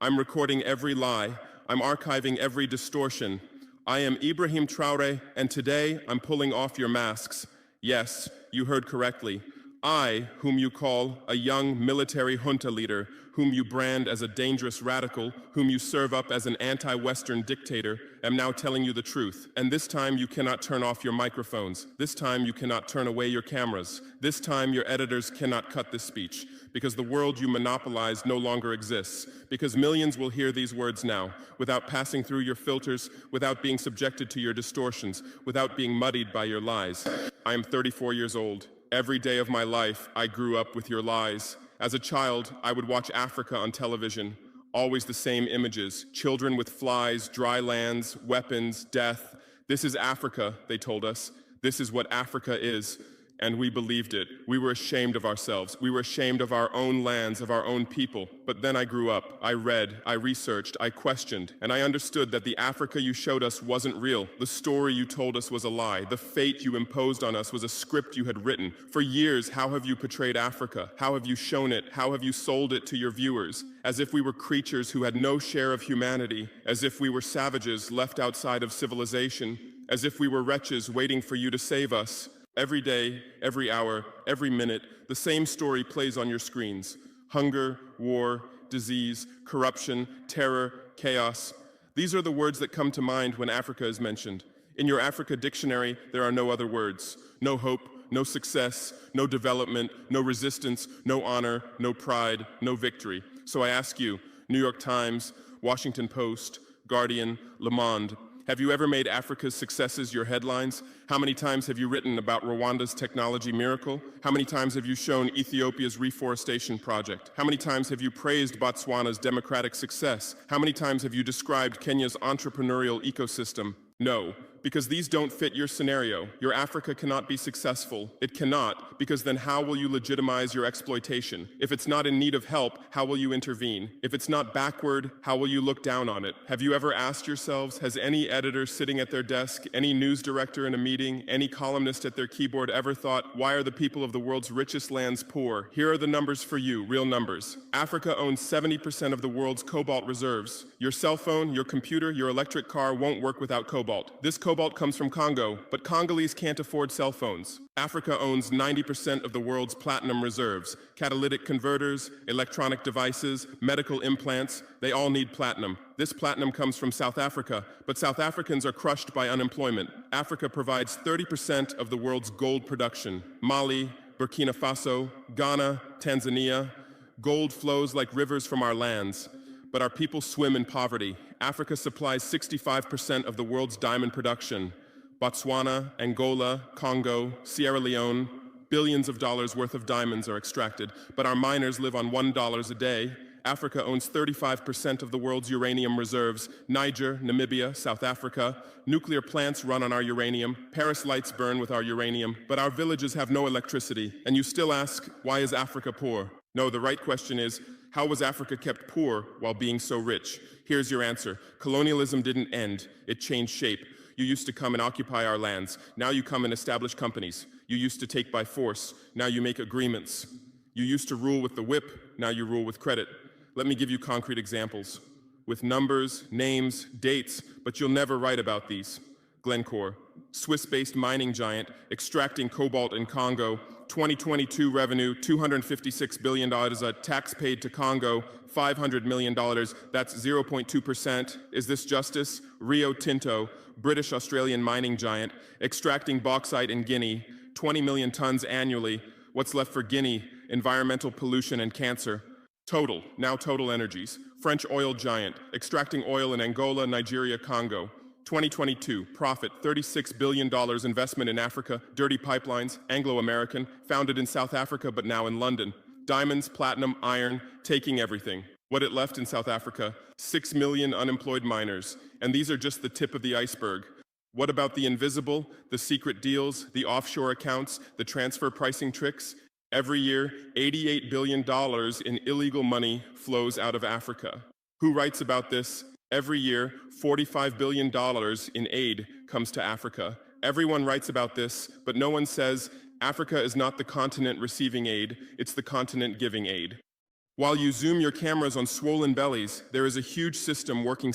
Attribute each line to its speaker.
Speaker 1: I'm recording every lie. I'm archiving every distortion. I am Ibrahim Traoré, and today I'm pulling off your masks. Yes, you heard correctly. I, whom you call a young military junta leader, whom you brand as a dangerous radical, whom you serve up as an anti-Western dictator, am now telling you the truth. And this time you cannot turn off your microphones. This time you cannot turn away your cameras. This time your editors cannot cut this speech, because the world you monopolize no longer exists. Because millions will hear these words now, without passing through your filters, without being subjected to your distortions, without being muddied by your lies. I am 34 years old. Every day of my life, I grew up with your lies. As a child, I would watch Africa on television. Always the same images. Children with flies, dry lands, weapons, death. This is Africa, they told us. This is what Africa is. And we believed it. We were ashamed of ourselves. We were ashamed of our own lands, of our own people. But then I grew up. I read, I researched, I questioned, and I understood that the Africa you showed us wasn't real. The story you told us was a lie. The fate you imposed on us was a script you had written. For years, how have you portrayed Africa? How have you shown it? How have you sold it to your viewers? As if we were creatures who had no share of humanity, as if we were savages left outside of civilization, as if we were wretches waiting for you to save us. Every day, every hour, every minute, the same story plays on your screens. Hunger, war, disease, corruption, terror, chaos. These are the words that come to mind when Africa is mentioned. In your Africa dictionary, there are no other words. No hope, no success, no development, no resistance, no honor, no pride, no victory. So I ask you, New York Times, Washington Post, Guardian, Le Monde, have you ever made Africa's successes your headlines? How many times have you written about Rwanda's technology miracle? How many times have you shown Ethiopia's reforestation project? How many times have you praised Botswana's democratic success? How many times have you described Kenya's entrepreneurial ecosystem? No, because these don't fit your scenario. Your Africa cannot be successful. It cannot, because then how will you legitimize your exploitation? If it's not in need of help, how will you intervene? If it's not backward, how will you look down on it? Have you ever asked yourselves, has any editor sitting at their desk, any news director in a meeting, any columnist at their keyboard ever thought, why are the people of the world's richest lands poor? Here are the numbers for you, real numbers. Africa owns 70% of the world's cobalt reserves. Your cell phone, your computer, your electric car won't work without cobalt. This cobalt comes from Congo, but Congolese can't afford cell phones. Africa owns 90% of the world's platinum reserves. Catalytic converters, electronic devices, medical implants, they all need platinum. This platinum comes from South Africa, but South Africans are crushed by unemployment. Africa provides 30% of the world's gold production. Mali, Burkina Faso, Ghana, Tanzania. Gold flows like rivers from our lands, but our people swim in poverty. Africa supplies 65% of the world's diamond production. Botswana, Angola, Congo, Sierra Leone, billions of dollars worth of diamonds are extracted, but our miners live on $1 a day. Africa owns 35% of the world's uranium reserves. Niger, Namibia, South Africa. Nuclear plants run on our uranium. Paris lights burn with our uranium, but our villages have no electricity. And you still ask, why is Africa poor? No, the right question is, how was Africa kept poor while being so rich? Here's your answer. Colonialism didn't end, it changed shape. You used to come and occupy our lands. Now you come and establish companies. You used to take by force. Now you make agreements. You used to rule with the whip. Now you rule with credit. Let me give you concrete examples. With numbers, names, dates, but you'll never write about these. Glencore, Swiss-based mining giant, extracting cobalt in Congo. 2022 revenue, $256 billion, a tax paid to Congo, $500 million, that's 0.2%. Is this justice? Rio Tinto, British-Australian mining giant, extracting bauxite in Guinea, 20 million tons annually. What's left for Guinea? Environmental pollution and cancer. Total Energies, French oil giant, extracting oil in Angola, Nigeria, Congo. 2022, profit, $36 billion investment in Africa, dirty pipelines, Anglo-American, founded in South Africa but now in London. Diamonds, platinum, iron, taking everything. What it left in South Africa? 6 million unemployed miners. And these are just the tip of the iceberg. What about the invisible, the secret deals, the offshore accounts, the transfer pricing tricks? Every year, $88 billion in illegal money flows out of Africa. Who writes about this? Every year, $45 billion in aid comes to Africa. Everyone writes about this, but no one says Africa is not the continent receiving aid, it's the continent giving aid. While you zoom your cameras on swollen bellies, there is a huge system working